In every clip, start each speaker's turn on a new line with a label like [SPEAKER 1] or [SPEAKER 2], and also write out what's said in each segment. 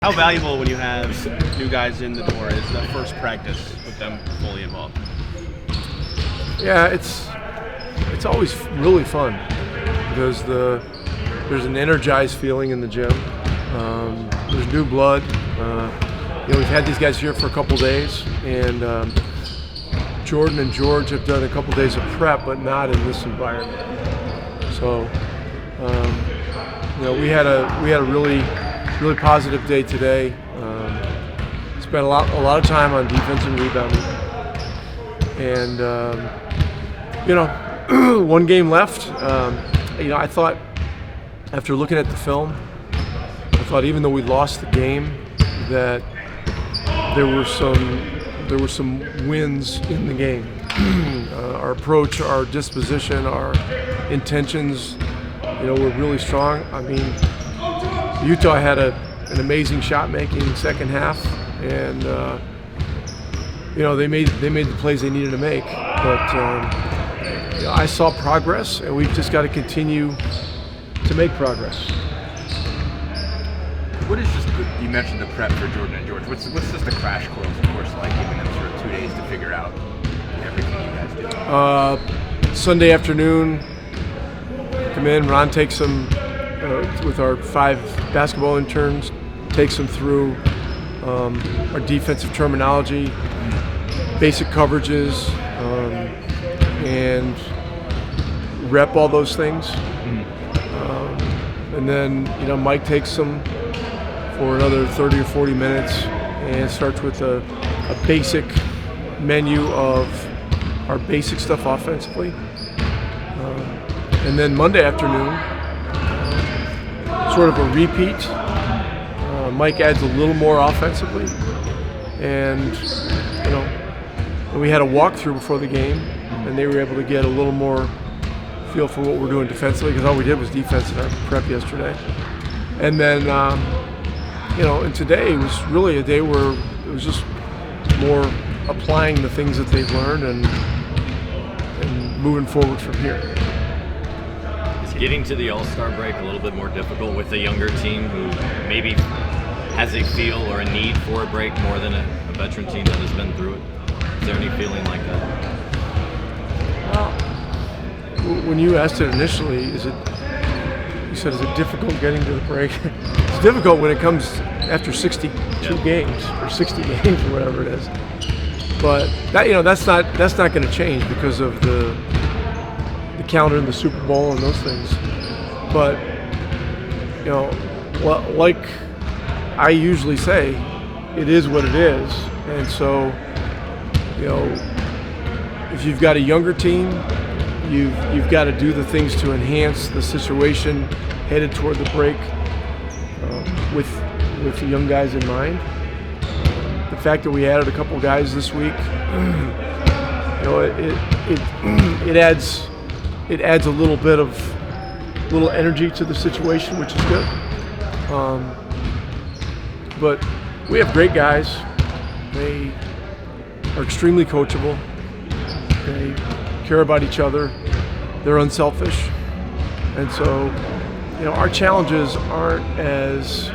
[SPEAKER 1] How valuable when you have new guys in the door is the first practice with them fully involved?
[SPEAKER 2] Yeah, it's always really fun because there's an energized feeling in the gym. There's new blood. We've had these guys here for a couple days, and Jordan and George have done a couple days of prep, but not in this environment. So, we had a really positive day today. Spent a lot of time on defense and rebounding, and one game left. I thought after looking at the film, I thought even though we lost the game, that there were some wins in the game. Our approach, our disposition, our intentions, were really strong. I mean, Utah had an amazing shot-making second half, and they made the plays they needed to make. But I saw progress, and we've just got to continue to make progress.
[SPEAKER 3] What is just you mentioned the prep for Jordan and George. What's just the crash course like, giving them sort of 2 days to figure out everything you guys do?
[SPEAKER 2] Sunday afternoon, come in. Ron takes them with our 5 basketball interns, takes them through our defensive terminology, basic coverages, and rep all those things. And then Mike takes them for another 30 or 40 minutes and starts with a basic menu of our basic stuff offensively. And then Monday afternoon, sort of a repeat. Mike adds a little more offensively, and we had a walkthrough before the game, and they were able to get a little more feel for what we're doing defensively, because all we did was defense in our prep yesterday. And then, and today was really a day where it was just more applying the things that they've learned and moving forward from here.
[SPEAKER 4] Is getting to the All-Star break a little bit more difficult with a younger team who maybe has a feel or a need for a break more than a veteran team that has been through it? Is there any feeling like that?
[SPEAKER 2] Well, when you asked it initially, you said, is it difficult getting to the break? It's difficult when it comes after 62 games or 60 games or whatever it is. But that's not going to change because of the calendar and the Super Bowl and those things. But like I usually say, it is what it is. And so, if you've got a younger team, you've got to do the things to enhance the situation headed toward the break with the young guys in mind. The fact that we added a couple guys this week, it adds a little bit of energy to the situation, which is good. But we have great guys. They are extremely coachable. They care about each other. They're unselfish. And so, our challenges aren't as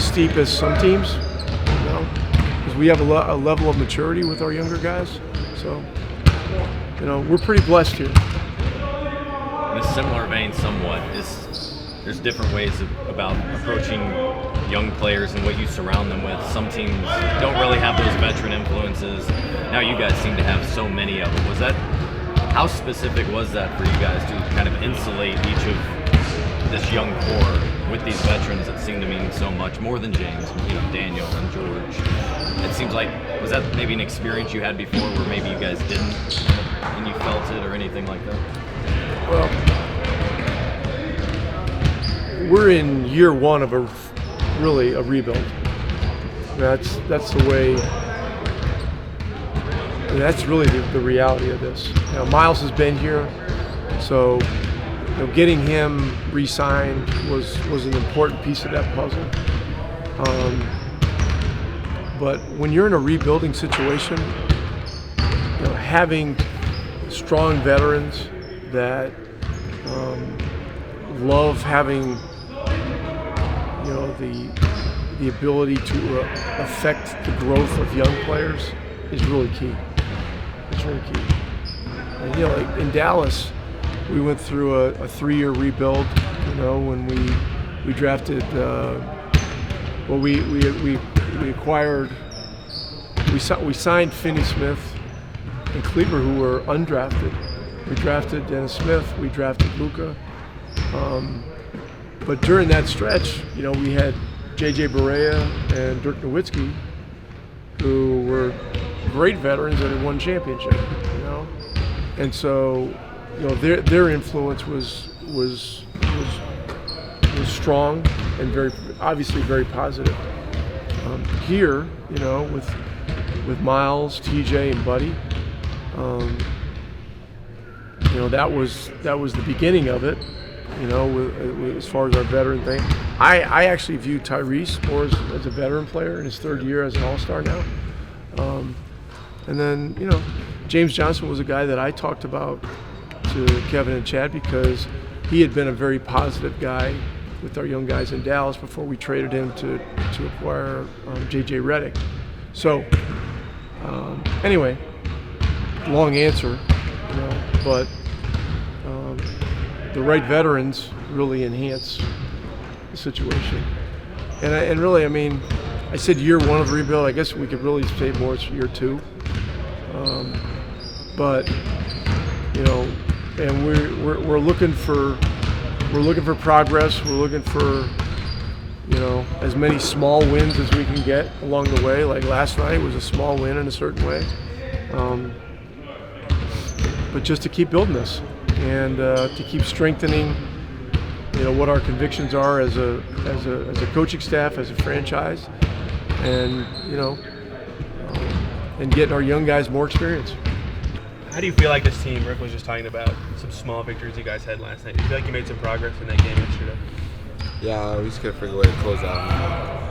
[SPEAKER 2] steep as some teams, because we have a level of maturity with our younger guys. So, we're pretty blessed here.
[SPEAKER 4] In a similar vein somewhat, there's different ways about approaching young players and what you surround them with. Some teams don't really have those veteran influences. Now you guys seem to have so many of them. How specific was that for you guys to kind of insulate each of this young core with these veterans that seem to mean so much more than James, Daniel and George? It seems like, was that maybe an experience you had before where maybe you guys didn't and you felt it or anything like that?
[SPEAKER 2] Well, we're in year one of a rebuild. That's the way. That's really the reality of this. Miles has been here, so getting him re-signed was an important piece of that puzzle. But when you're in a rebuilding situation, having strong veterans that love having the the ability to affect the growth of young players is really key. It's really key. And, you know, like in Dallas, we went through a 3-year rebuild. You know, when we drafted, we acquired, we signed Finney Smith and Kleber, who were undrafted. We drafted Dennis Smith. We drafted Luka. But during that stretch, you know, we had J.J. Barea and Dirk Nowitzki, who were great veterans that had won championship. You know, and so, you know, their influence was strong and obviously very positive. Here, you know, with Miles, TJ, and Buddy, you know, that was the beginning of it. You know, as far as our veteran thing, I actually view Tyrese more as a veteran player in his 3rd year as an All-Star now. And then, you know, James Johnson was a guy that I talked about to Kevin and Chad because he had been a very positive guy with our young guys in Dallas before we traded him to acquire J.J. Redick. So, anyway, long answer, you know, but the right veterans really enhance the situation. And really, I mean, I said year 1 of rebuild. I guess we could really say more it's year 2. But you know, and we're looking for progress. We're looking for, you know, as many small wins as we can get along the way. Like last night was a small win in a certain way. But just to keep building this and to keep strengthening, you know, what our convictions are as a coaching staff, as a franchise, and you know, and getting our young guys more experience.
[SPEAKER 1] How do you feel like this team, Rick was just talking about some small victories you guys had last night? Do you feel like you made some progress in that game yesterday?
[SPEAKER 5] Yeah, we just got to figure a way to close out.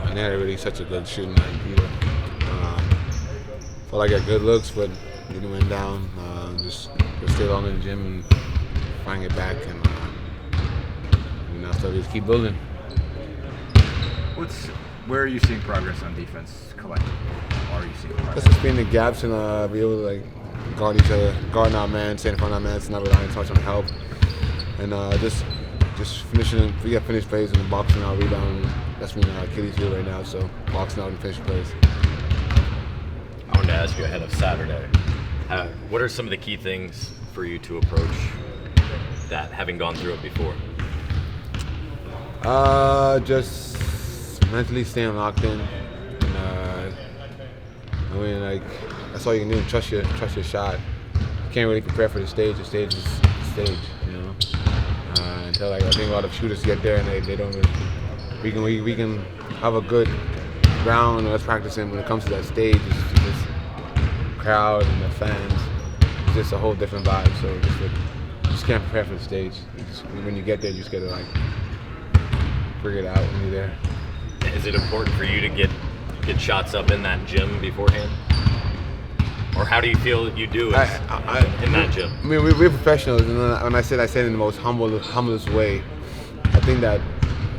[SPEAKER 5] And they had really such a good shooting night either. Felt like I got good looks, but didn't went down. Just stay long in the gym and try and get back. And you know, so just keep building.
[SPEAKER 3] Where are you seeing progress on defense collectively? Or are you seeing progress?
[SPEAKER 5] Just spin the gaps and be able to like guard each other, guarding our man, staying in front of our man, not relying too much on help, and just finishing. We got finished plays in the box and our rebound. That's been Achilles heel right now. So boxing out and finishing plays.
[SPEAKER 4] I wanted to ask you ahead of Saturday, what are some of the key things for you to approach that, having gone through it before?
[SPEAKER 5] Just mentally staying locked in. And, I mean, like, that's all you can do. Trust your shot. You can't really prepare for the stage. The stage is the stage, you know. Until like I think a lot of shooters get there and they don't really. We can have a good round of us practicing when it comes to that stage. It's just crowd and the fans. It's just a whole different vibe. So you just can't prepare for the stage. When you get there, you just gotta like figure it out when you're there.
[SPEAKER 4] Is it important for you to get shots up in that gym beforehand? Or how do you feel that you do in that gym?
[SPEAKER 5] I mean, we're professionals, and when I said in the most humblest way. I think that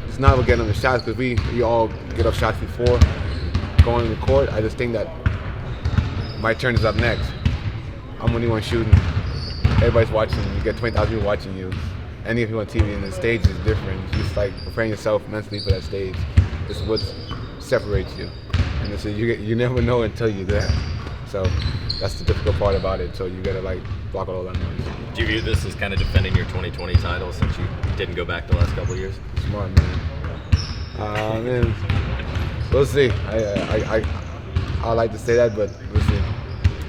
[SPEAKER 5] it's not about getting on the shots, because we all get up shots before going to the court. I just think that my turn is up next. I'm the only one shooting. Everybody's watching. You get 20,000 people watching you. Any of you on TV, and the stage is different. It's just like preparing yourself mentally for that stage. It's what separates you, and it's you never know until you're there. So that's the difficult part about it. So you gotta like block out all that noise.
[SPEAKER 4] Do you view this as kind of defending your 2020 title since you didn't go back the last couple of years?
[SPEAKER 5] Smart man. Man, we'll see. I like to say that, but we'll see.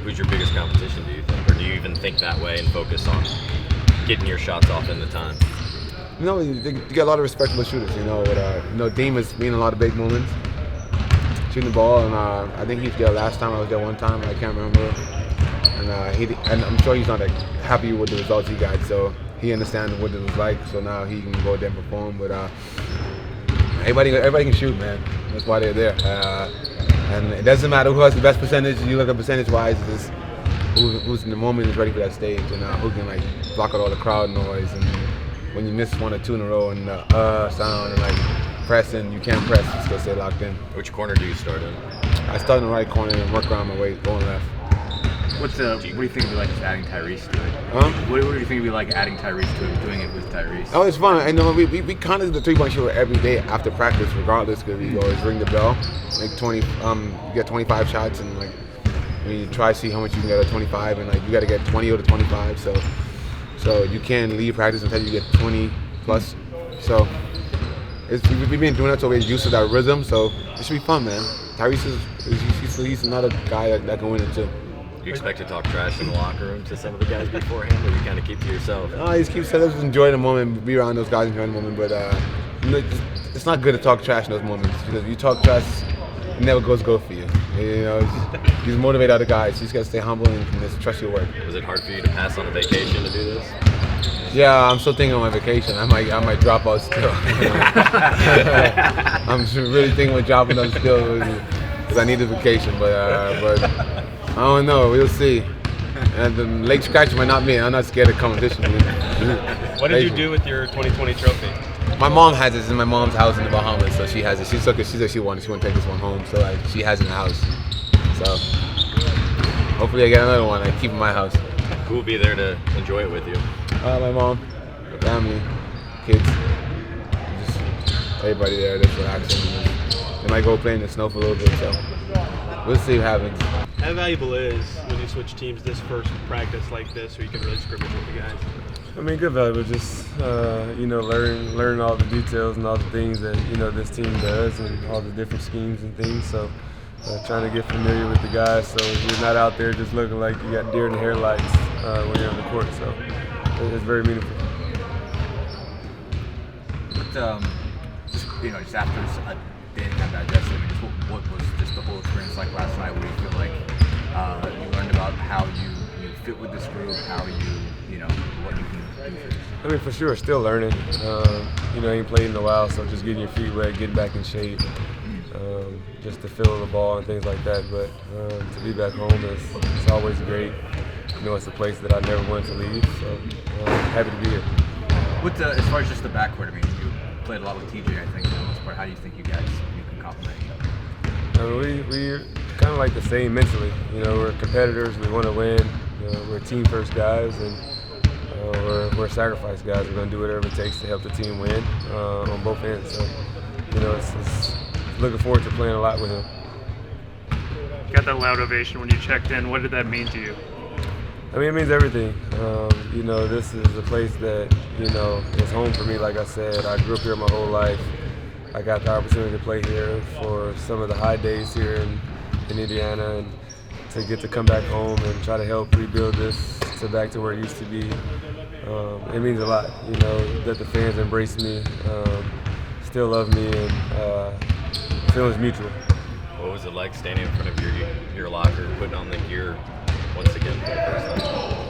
[SPEAKER 4] Who's your biggest competition, do you think, or do you even think that way and focus on getting your shots off in the time?
[SPEAKER 5] You know, you get a lot of respectable shooters. You know, with Dean has been in a lot of big moments, shooting the ball, and I think he was there last time. I was there one time, I can't remember. And I'm sure he's not like, happy with the results he got, so he understands what it was like. So now he can go there and perform. But everybody can shoot, man. That's why they're there. And it doesn't matter who has the best percentage. You look at percentage-wise, it's just who's in the moment is ready for that stage, and who can like block out all the crowd noise. And when you miss one or two in a row, and sound, and like press and you can't press, you still stay locked in.
[SPEAKER 4] Which corner do you start in?
[SPEAKER 5] I start in the right corner and work around my way, going left.
[SPEAKER 3] What do you think it'd be like just adding Tyrese to it?
[SPEAKER 5] Huh?
[SPEAKER 3] What do you think it'd be like adding Tyrese to it, doing it with Tyrese?
[SPEAKER 5] Oh, it's fun. I know we kind of do the 3-point shooter every day after practice, regardless, because we always ring the bell. Like 20, you get 25 shots, and like you try to see how much you can get at 25, and like you got to get 20 or to 25. So you can't leave practice until you get 20 plus. So we've been doing that, so we're used to that rhythm. So it should be fun, man. Tyrese he's another guy that can win it too.
[SPEAKER 4] Do you expect to talk trash in the locker room to some of the guys beforehand, or you kind of keep to yourself?
[SPEAKER 5] No, he keeps saying, let's enjoy the moment, be around those guys, enjoy the moment. But it's not good to talk trash in those moments, because if you talk trash, it never goes good for you. You know, he's motivate other guys. You just gotta stay humble and just trust your work.
[SPEAKER 4] Was it hard for you to pass on a vacation to do this?
[SPEAKER 5] Yeah, I'm still thinking on my vacation. I might drop out still. I'm really thinking of dropping out still because I need a vacation, but I don't know. We'll see. And the late scratch might not be. I'm not scared of competition.
[SPEAKER 1] What did you do with your 2020 trophy?
[SPEAKER 5] My mom has it. It's in my mom's house in the Bahamas, so she has it. She took it. She said she wanted to take this one home, so like she has it in the house. So hopefully I get another one. I keep it in my house.
[SPEAKER 4] Who will be there to enjoy it with you?
[SPEAKER 5] My mom, family, kids, just everybody there. Just relaxing. They might go play in the snow for a little bit. So we'll see what happens.
[SPEAKER 1] How valuable is when you switch teams this first practice like this, where you can really scrimmage with the guys?
[SPEAKER 2] I mean, good valuable. Just learn all the details and all the things that this team does and all the different schemes and things. So trying to get familiar with the guys, so you're not out there just looking like you got deer in the headlights when you're on the court. So it's very meaningful.
[SPEAKER 3] But just after a day to kind of digest it, I mean, just what was just the whole experience like last night? Where you feel like you learned about how you fit with this group, how what you can do for this?
[SPEAKER 2] I mean, for sure, still learning. Ain't played in a while, so just getting your feet wet, getting back in shape, just the feel of the ball and things like that. But to be back home it's always great. It's a place that I never wanted to leave, so happy to be here.
[SPEAKER 3] As far as just the backcourt, I mean, you played a lot with TJ, I think, for the most part. How do you think you can complement each other?
[SPEAKER 2] We're kind of like the same mentally. We're competitors. We want to win. We're team first guys, and we're sacrifice guys. We're going to do whatever it takes to help the team win on both ends. So, it's looking forward to playing a lot with him.
[SPEAKER 6] Got that loud ovation when you checked in. What did that mean to you?
[SPEAKER 2] I mean, it means everything. This is a place that, is home for me. Like I said, I grew up here my whole life. I got the opportunity to play here for some of the high days here in Indiana, and to get to come back home and try to help rebuild this back to where it used to be. It means a lot, that the fans embrace me, still love me, and feelings mutual.
[SPEAKER 4] What was it like standing in front of your locker, putting on the gear once again for the first time?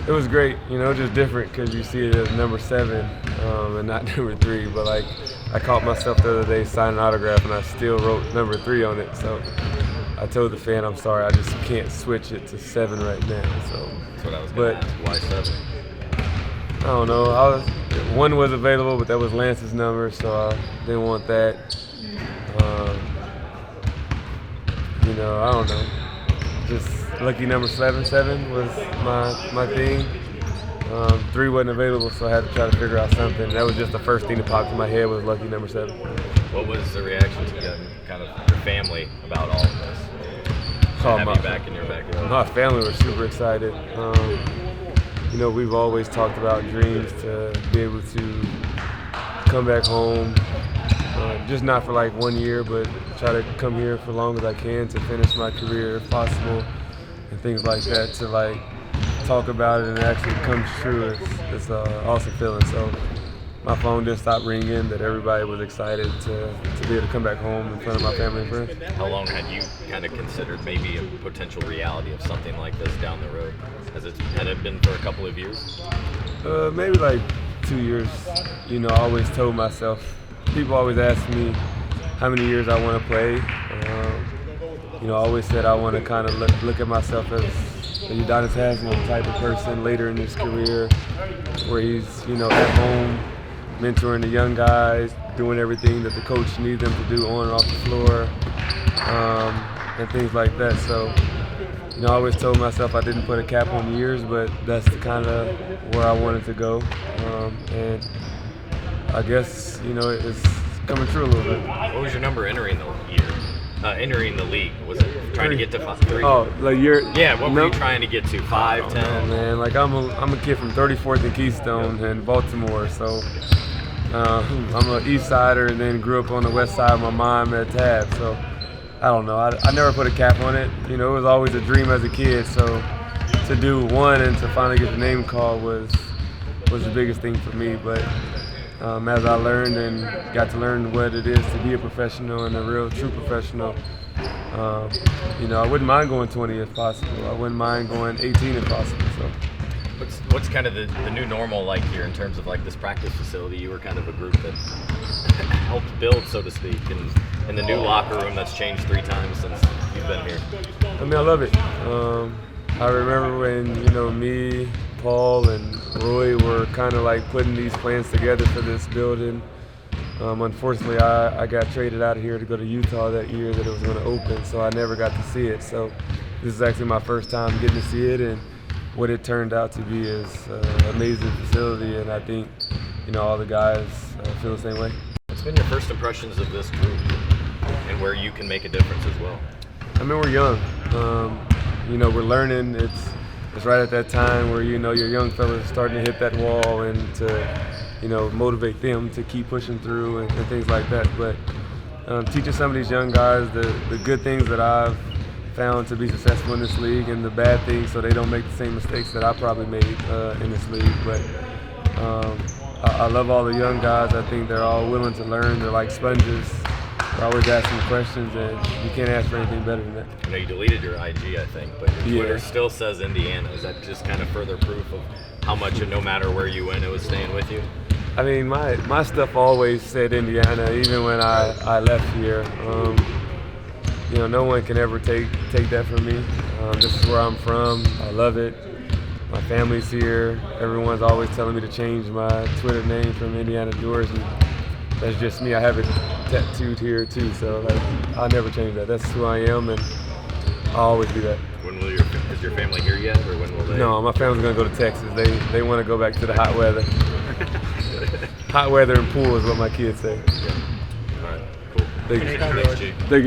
[SPEAKER 2] It was great, just different because you see it as number 7 and not number 3. But like, I caught myself the other day signing an autograph and I still wrote number 3 on it. So I told the fan, I'm sorry, I just can't switch it to 7 right now. So
[SPEAKER 4] that's what I was going to ask. Why 7?
[SPEAKER 2] I don't know. 1 was available, but that was Lance's number, so I didn't want that. I don't know. Just lucky number 7 was my thing. 3 wasn't available, so I had to try to figure out something. That was just the first thing that popped in my head was lucky number 7.
[SPEAKER 4] What was the reaction to kind of your family about all of this? Have you back in your backyard?
[SPEAKER 2] My family were super excited. We've always talked about dreams to be able to come back home, just not for like 1 year, but try to come here for as long as I can to finish my career if possible, and things like that, to like talk about it and it actually comes true. It's an awesome feeling. So my phone didn't stop ringing, that everybody was excited to be able to come back home in front of my family and friends.
[SPEAKER 4] How long had you kind of considered maybe a potential reality of something like this down the road? Had it been for a couple of years?
[SPEAKER 2] Maybe like 2 years. I always told myself, people always ask me how many years I want to play. I always said I want to kind of look at myself as a Udonis Haslam type of person later in his career, where he's, at home, mentoring the young guys,
[SPEAKER 7] doing everything that the coach needs them to do on and off the floor, and things like that. So, I always told myself I didn't put a cap on years, but that's the kind of where I wanted to go. And I guess, it's coming true a little bit.
[SPEAKER 4] What was your number entering the league? Was it trying to get to 3?
[SPEAKER 7] Oh, like you're.
[SPEAKER 4] Yeah, what were you trying to get to? 5, 10?
[SPEAKER 7] Oh, man, like I'm a kid from 34th and Keystone in Baltimore, so I'm an East Sider and then grew up on the West Side with my mom at Tab. So I don't know. I never put a cap on it. It was always a dream as a kid. So to do one and to finally get the name called was the biggest thing for me. But as I learned and got to learn what it is to be a professional and a real, true professional, I wouldn't mind going 20 if possible. I wouldn't mind going 18 if possible. So.
[SPEAKER 4] What's kind of the new normal like here in terms of like this practice facility? You were kind of a group that helped build, so to speak, and the new locker room that's changed 3 times since you've been here.
[SPEAKER 7] I mean, I love it. I remember when, me, Paul, and Roy were kind of like putting these plans together for this building. Unfortunately, I got traded out of here to go to Utah that year that it was going to open, so I never got to see it. So this is actually my first time getting to see it, and what it turned out to be is an amazing facility, and I think, all the guys feel the same way.
[SPEAKER 4] What's been your first impressions of this group and where you can make a difference as well?
[SPEAKER 7] I mean, we're young. We're learning. It's right at that time where, your young fellas are starting to hit that wall and to, motivate them to keep pushing through and things like that. But teaching some of these young guys the good things that I've found to be successful in this league and the bad things so they don't make the same mistakes that I probably made in this league. But I love all the young guys. I think they're all willing to learn. They're like sponges. They're always asking questions, and you can't ask for anything better than that.
[SPEAKER 4] I know you deleted your IG, I think, but your Twitter still says Indiana. Is that just kind of further proof of how much, no matter where you went, it was staying with you?
[SPEAKER 7] I mean, my stuff always said Indiana, even when I left here. No one can ever take that from me. This is where I'm from. I love it. My family's here. Everyone's always telling me to change my Twitter name from Indiana George, and that's just me. I have it tattooed here too, so I'll never change that. That's who I am, and I'll always do that.
[SPEAKER 4] Is your family here yet, or when will they?
[SPEAKER 7] No, my family's gonna go to Texas. They want to go back to the hot weather. Hot weather and pool is what my kids say.
[SPEAKER 4] Yeah. All right, cool.
[SPEAKER 7] Thank you.
[SPEAKER 4] Thanks, G.
[SPEAKER 7] Thank you.